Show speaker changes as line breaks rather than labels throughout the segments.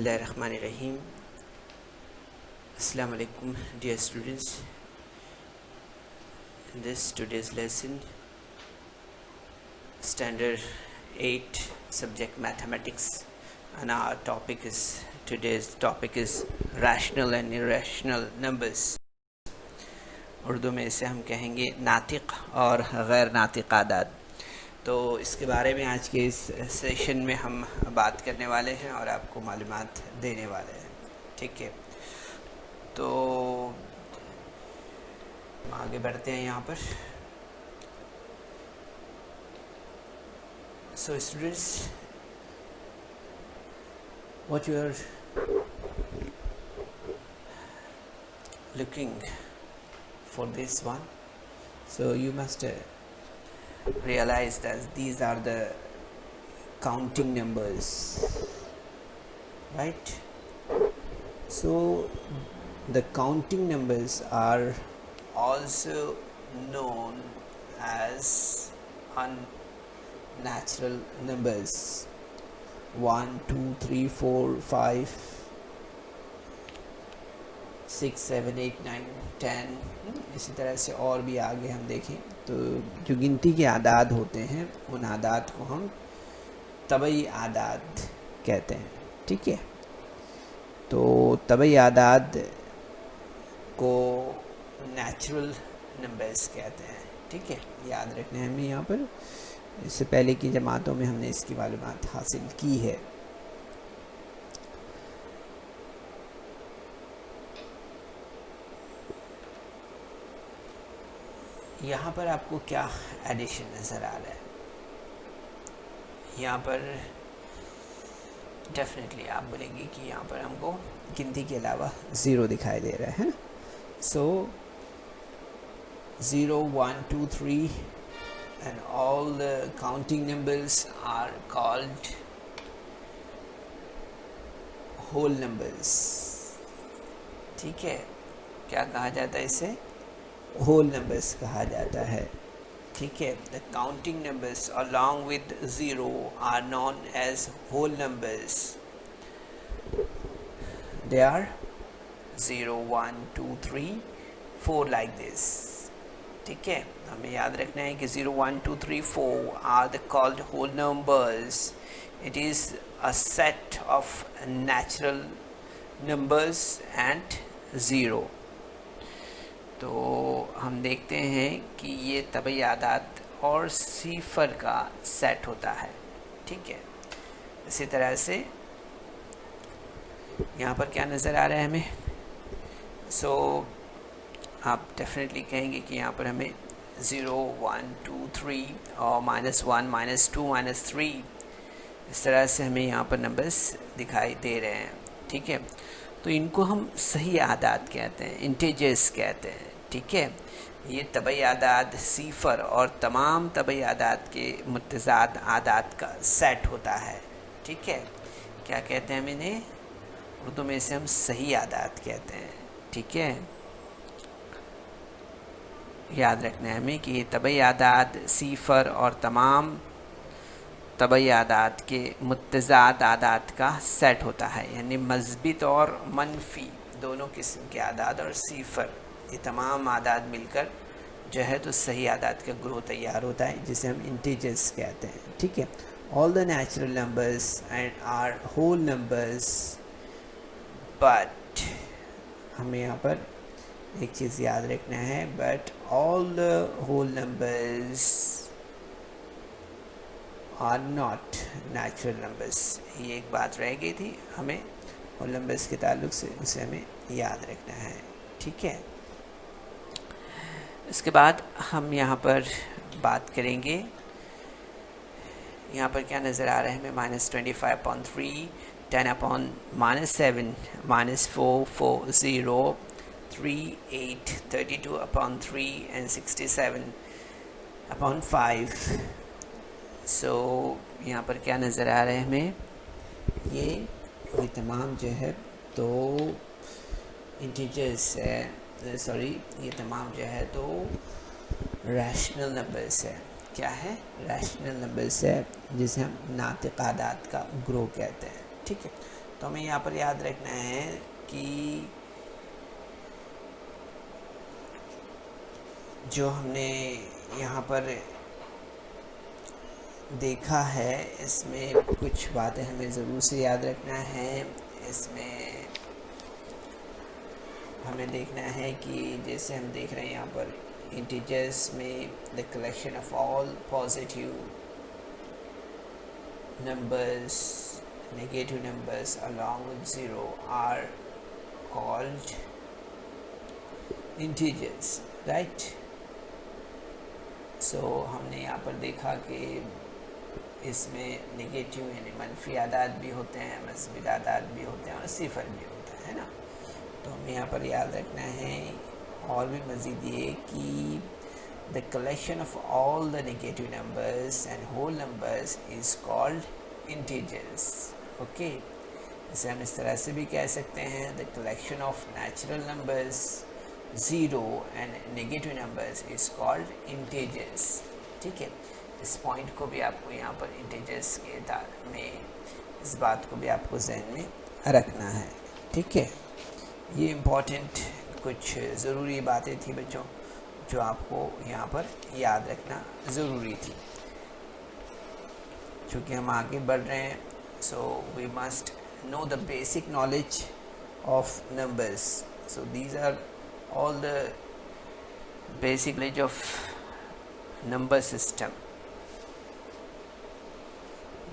बिस्मिल्लाहिर्रहमानिर्रहीम। Assalamu alaikum dear students. In this today's lesson, standard 8 subject mathematics, and our today's topic is rational and irrational numbers. Urdu में इसे हम कहेंगे नातिक और गैर नातिक आदाद। तो इसके बारे में आज के इस सेशन में हम बात करने वाले हैं और आपको मालूमात देने वाले हैं। ठीक है, तो आगे बढ़ते हैं यहाँ पर। So students, what you are looking for this one, so you must realize that these are the counting numbers, right? So the counting numbers are also known as unnatural numbers. 1 2 3 4 5 6 7 8 9 10, इसी तरह से और भी आगे हम देखें तो जो गिनती के आदाद होते हैं उन आदाद को हम तबई आदाद कहते हैं। ठीक है, तो तबई आदाद को नेचुरल नंबर्स कहते हैं। ठीक है, याद रखना है। हमें यहाँ पर इससे पहले की जमातों में हमने इसकी मालूमात हासिल की है। यहाँ पर आपको क्या एडिशन नज़र आ रहा है? यहाँ पर डेफिनेटली आप बोलेंगे कि यहाँ पर हमको गिनती के अलावा ज़ीरो दिखाई दे रहा है। सो 0 1 2 3 and all the counting numbers are called whole numbers। ठीक है, क्या कहा जाता है इसे? whole numbers कहा जाता है। ठीक है, the counting numbers along with 0 are known as whole numbers। they are 0 1 2 3 4 like this। ठीक है, हमें याद रखना है कि 0 1 2 3 4 are the called whole numbers। it is a set of natural numbers and 0। तो हम देखते हैं कि ये तबई आदाद और सिफर का सेट होता है। ठीक है, इसी तरह से यहाँ पर क्या नज़र आ रहा है हमें? सो आप डेफिनेटली कहेंगे कि यहाँ पर हमें 0 1 2 3 और -1 -2 -3 इस तरह से हमें यहाँ पर नंबर्स दिखाई दे रहे हैं। ठीक है, तो इनको हम सही आदाद कहते हैं, इंटीजर्स कहते हैं। ठीक है, ये तबई आदाद सिफर और तमाम तबई आदाद के मुतज़ाद आदाद का सेट होता है। ठीक है, क्या कहते हैं हम इन्हें? उर्दू में इसे हम सही आदाद कहते हैं। ठीक है, याद रखना है हमें कि ये तबई आदाद सिफर और तमाम तबई आदाद के मुतज़ाद आदाद का सेट होता है, यानी मस्बित और मनफी दोनों किस्म के आदाद और सिफर, ये तमाम आदाद मिलकर जो है तो सही आदाद का ग्रोह तैयार होता है, जिसे हम इंटीजर्स कहते हैं। ठीक है, all the natural numbers and are whole numbers, but हमें यहाँ पर एक चीज़ याद रखना है, but all the whole numbers are not natural numbers. ये एक बात रह गई थी हमें होल नंबर्स के ताल्लुक से, उसे हमें याद रखना है। ठीक है, इसके बाद हम यहाँ पर बात करेंगे। यहाँ पर क्या नज़र आ रहा है हमें? -25/3 10/-7 -4 4 0 3 8 32/3 and 67/5। सो यहाँ पर क्या नज़र आ रहा है हमें? ये तमाम जो है तो इंटीजर्स है, ये तमाम जो है तो रैशनल नंबर्स है। क्या है? रैशनल नंबर्स है, जिसे हम नातिक आदाद का ग्रोह कहते हैं। ठीक है, तो हमें यहाँ पर याद रखना है कि जो हमने यहाँ पर देखा है इसमें कुछ बातें हमें ज़रूर से याद रखना है। इसमें हमें देखना है कि जैसे हम देख रहे हैं यहाँ पर इंटीजर्स में the collection of all positive numbers, negative numbers along with zero are called integers, right? So हमने यहाँ पर देखा कि इसमें नेगेटिव यानी मनफी आदाद भी होते हैं, मस्बी आदाद भी होते हैं और सिफर भी होता है ना। तो हमें यहाँ पर याद रखना है और भी मज़ीद ये कि the collection of all the negative numbers and whole numbers is called integers. Okay, इसे हम इस तरह से भी कह सकते हैं the collection of natural numbers zero and negative numbers is called integers. ठीक है, इस पॉइंट को भी आपको यहाँ पर integers के में इस बात को भी आपको जहन में रखना है। ठीक है, ये इम्पोर्टेंट कुछ ज़रूरी बातें थी बच्चों जो आपको यहाँ पर याद रखना ज़रूरी थी। चूँकि हम आगे बढ़ रहे हैं, so we must know the basic knowledge of numbers. So these are all the basic knowledge of number system,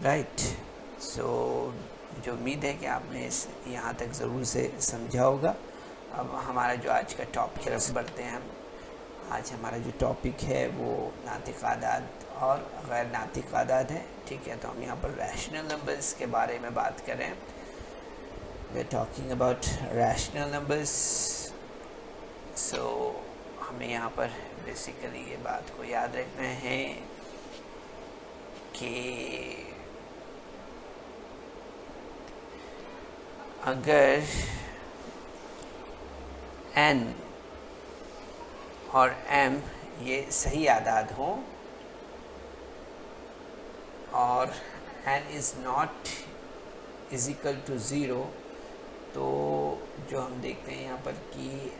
right. So मुझे उम्मीद है कि आपने इस यहाँ तक ज़रूर से समझा होगा। अब हमारा जो आज का टॉपिक की तरफ बढ़ते हैं हम। आज हमारा जो टॉपिक है वो नातिक आदाद और गैर नातिक आदाद है। ठीक है, तो हम यहाँ पर रैशनल नंबर्स के बारे में बात कर रहे हैं। We are talking about rational numbers. So हमें यहाँ पर बेसिकली ये बात को याद रखना है कि अगर n और m ये सही आदाद हों और n is not is equal to zero, तो जो हम देखते हैं यहाँ पर कि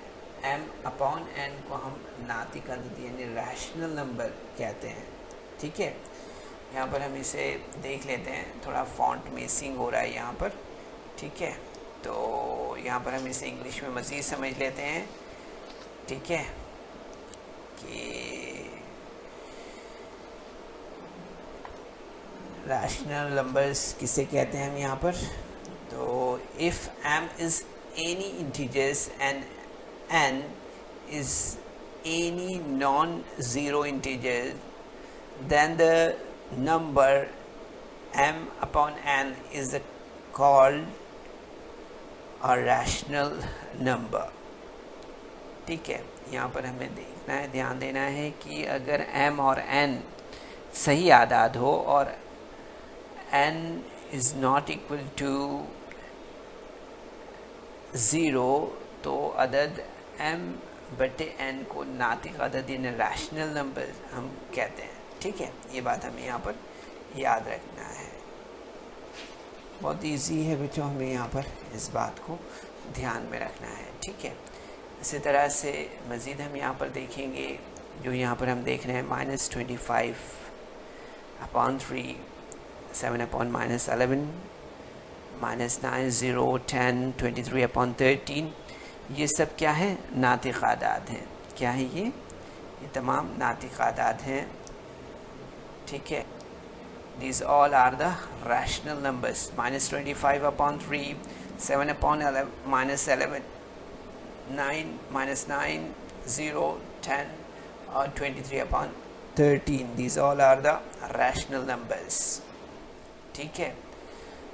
m अपॉन n को हम नातिक आदाद यानी रैशनल नंबर कहते हैं। ठीक है, यहाँ पर हम इसे देख लेते हैं, थोड़ा फॉन्ट मिसिंग हो रहा है यहाँ पर। ठीक है, तो यहाँ पर हम इसे इंग्लिश में मज़ीद समझ लेते हैं। ठीक है, कि रैशनल नंबर्स किसे कहते हैं हम यहाँ पर। तो if m is any integers and n is any non zero integer, then the number m upon n is called a rational number. ठीक है, यहाँ पर हमें देखना है, ध्यान देना है कि अगर m और n सही आदाद हो और n is not equal to zero, तो अदद m बटे n को नातिक अदद यानी रैशनल नंबर हम कहते हैं। ठीक है, ये बात हमें यहाँ पर याद रखना है। बहुत इजी है बच्चों, हमें यहाँ पर इस बात को ध्यान में रखना है। ठीक है, इसी तरह से मज़ीद हम यहाँ पर देखेंगे, जो यहाँ पर हम देख रहे हैं -25 अपॉन 3, 7 अपॉन -11, -9, 0, 10, 23 अपॉन 13, ये सब क्या है? नातिक आदाद हैं। क्या है ये तमाम नातिक आदाद हैं। ठीक है, these all are the rational numbers. -25 upon 3, 7 upon 11, -11, 9, -9, 0, 10 और 23 upon 13. These all are the rational numbers. ठीक है,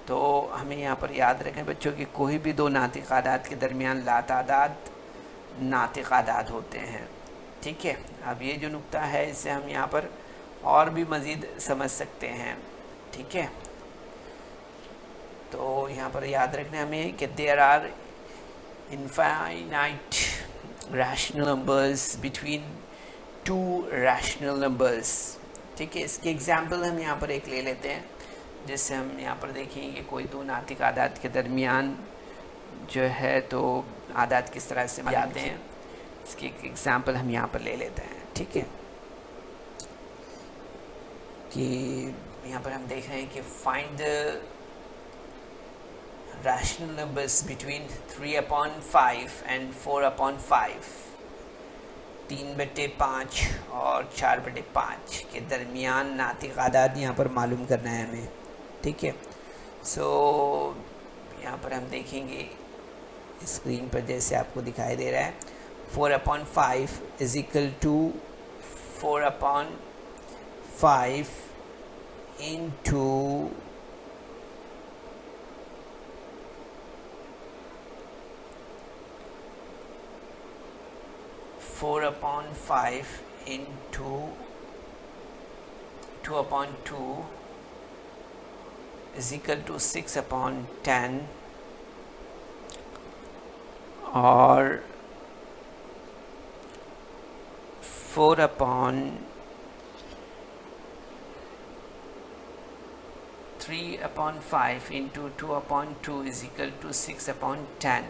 तो हमें यहाँ पर याद रखें बच्चों कि कोई भी दो नातिक आदाद के दरमियान लातादाद नातिक आदाद होते हैं। ठीक है, अब ये जो नुक्ता है इससे हम यहाँ पर और भी मज़ीद समझ सकते हैं। ठीक है, तो यहाँ पर याद रखना हमें कि there are infinite rational numbers between two rational numbers. ठीक है, इसके एग्जाम्पल हम यहाँ पर एक ले लेते हैं। जिससे हम यहाँ पर देखेंगे कोई दो नातिक आदाद के दरमियान जो है तो आदाद किस तरह से जाते हैं, इसकी एक एग्ज़ाम्पल हम यहाँ पर ले लेते हैं। ठीक है, कि यहाँ पर हम देख रहे हैं कि find the rational numbers between 3/5 and 4/5, 3/5 और 4/5 के दरमियान नातिक आदाद यहाँ पर मालूम करना है हमें। ठीक है, सो यहाँ पर हम देखेंगे स्क्रीन पर जैसे आपको दिखाई दे रहा है 4/5 is equal to 4/5 into 4/5 into 2/2 is equal to 6/10 और 4/3/5 into 2/2 is equal to 6/10।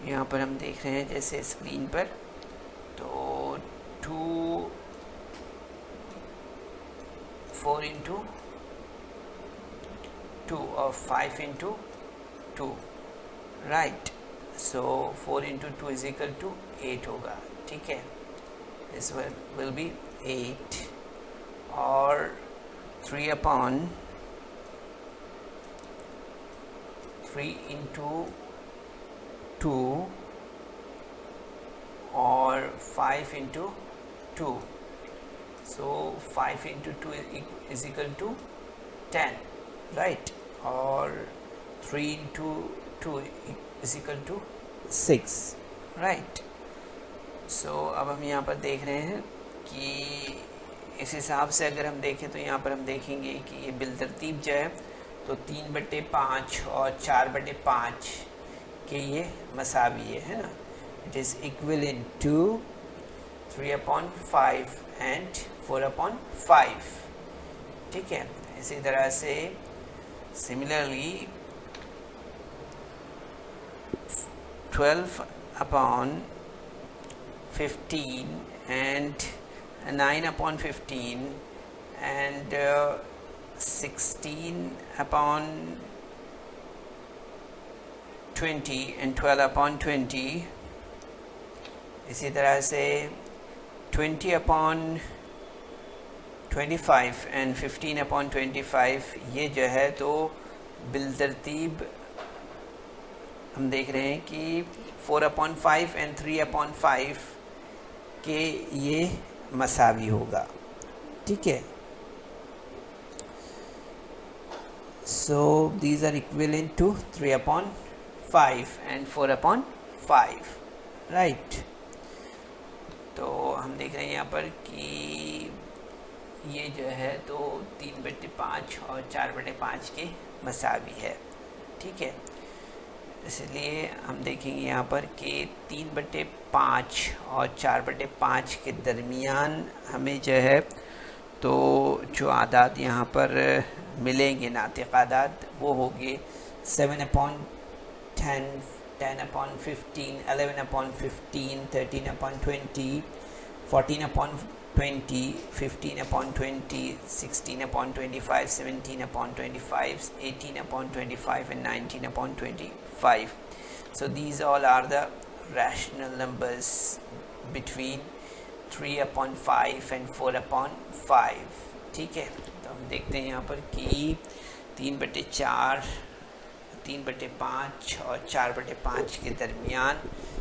यहाँ पर हम देख रहे हैं जैसे स्क्रीन पर, तो 4 into 2 और 5 into 2, right. So 4 into 2 is equal to 8 होगा। ठीक है, दिस will be 8 और 3/3 into 2 और 5 into 2, so 5 into 2 is equal to 10, right, और 3 into 2 is equal to 6, right। so अब हम यहाँ पर देख रहे हैं कि इस हिसाब से अगर हम देखें तो यहाँ पर हम देखेंगे कि ये बिलतरतीब जो है तो 3/5 और 4/5 के ये मसावी है ना, it is equivalent to 3/5 and 4/5। ठीक है, इसी तरह से सिमिलरली 12/15 and 9/15 and 16/20 and 12/20, इसी तरह से 20/25 and 15/25, ये जो है तो बिलतरतीब हम देख रहे हैं कि 4/5 and 3/5 के ये मसावी होगा। ठीक है, so these are equivalent to 3/5 and 4/5, right। तो हम देख रहे हैं यहाँ पर कि ये जो है तो 3/5 और 4/5 के मसावी है। ठीक है, इसलिए हम देखेंगे यहाँ पर कि 3/5 और 4/5 के दरमियान हमें जो है तो जो आदाद यहाँ पर मिलेंगे नातिक आदाद वो होंगे 7/10, 10/15, 11/15, 13/20, 14/20, 15/20, 16/25, 17/25, 18/25 and 19/25. So these all are the rational numbers between 3/5 and 4/5। ठीक है, तो हम देखते हैं यहाँ पर कि 3/4, 3/5 और 4/5 के दरमियान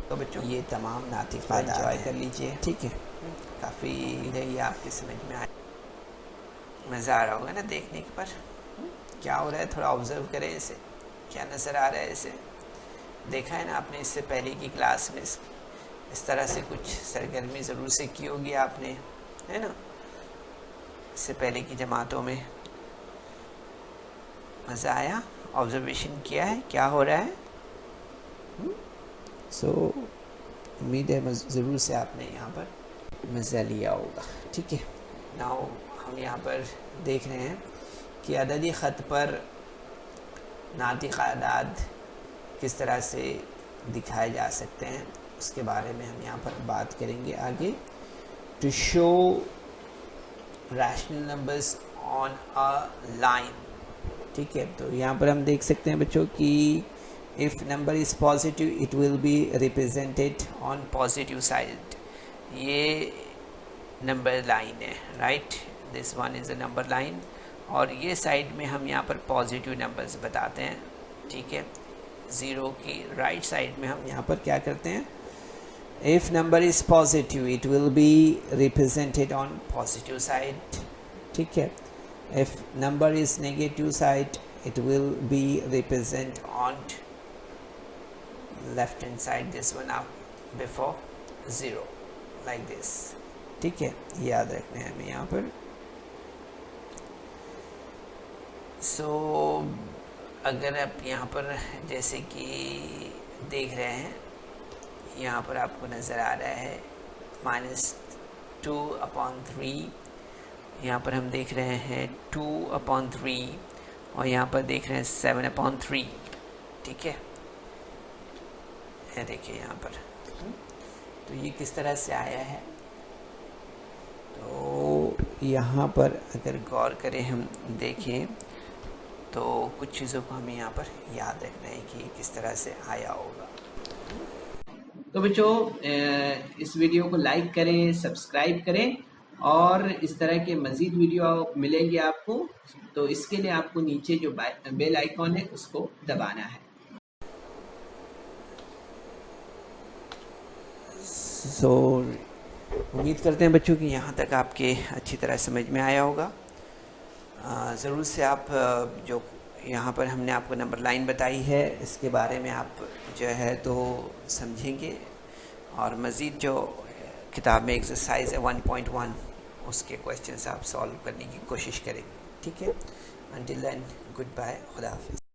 तो बच्चों ये तमाम नातिक एंजॉय कर लीजिए। ठीक है, काफ़ी ये आपके समझ में आए, मज़ा आ रहा होगा ना देखने के पर क्या हो रहा है, थोड़ा ऑब्ज़र्व करें इसे, क्या नज़र आ रहा है इसे। देखा है ना आपने इससे पहले की क्लास में इस तरह से कुछ सरगर्मी ज़रूर से की होगी आपने, है ना, इससे पहले की जमातों में। मज़ा आया, ऑब्जर्वेशन किया है क्या हो रहा है। सो उम्मीद है ज़रूर से आपने यहाँ पर मज़ा लिया होगा। ठीक है, नाउ हम यहाँ पर देख रहे हैं कि अददी ख़त पर नातिक़ आदाद किस तरह से दिखाए जा सकते हैं, उसके बारे में हम यहाँ पर बात करेंगे आगे। To show rational numbers on a line. ठीक है, तो यहाँ पर हम देख सकते हैं बच्चों कि if number is positive it will be represented on positive side. ये नंबर लाइन है, right, this one is a number line, और ये साइड में हम यहाँ पर पॉजिटिव नंबर्स बताते हैं। ठीक है, ज़ीरो की राइट साइड में हम यहाँ पर क्या करते हैं, if number is positive it will be represented on positive side. ठीक है, if number is negative side it will be represent on left hand side, this one up before 0 like this। ठीक है, याद रखना है हमें यहाँ पर। सो अगर आप यहाँ पर जैसे कि देख रहे हैं, यहाँ पर आपको नज़र आ रहा है -2/3, यहाँ पर हम देख रहे हैं 2/3, और यहाँ पर देख रहे हैं 7/3। ठीक है, ये देखिए यहाँ पर, तो ये किस तरह से आया है। तो यहाँ पर अगर गौर करें, हम देखें तो कुछ चीज़ों को हमें यहाँ पर याद रखना है कि किस तरह से आया होगा। तो बच्चों, इस वीडियो को लाइक करें, सब्सक्राइब करें, और इस तरह के मज़ीद वीडियो मिलेंगे आपको। तो इसके लिए आपको नीचे जो बेल आइकॉन है उसको दबाना है। सो उम्मीद करते हैं बच्चों कि यहाँ तक आपके अच्छी तरह समझ में आया होगा। ज़रूर से आप जो यहाँ पर हमने आपको नंबर लाइन बताई है, इसके बारे में आप जो है तो समझेंगे, और मज़ीद जो किताब में एक्सरसाइज है 1.1 उसके क्वेश्चंस आप सॉल्व करने की कोशिश करेंगे। ठीक है, अंटिल देन गुड बाय, खुदा हाफिज़।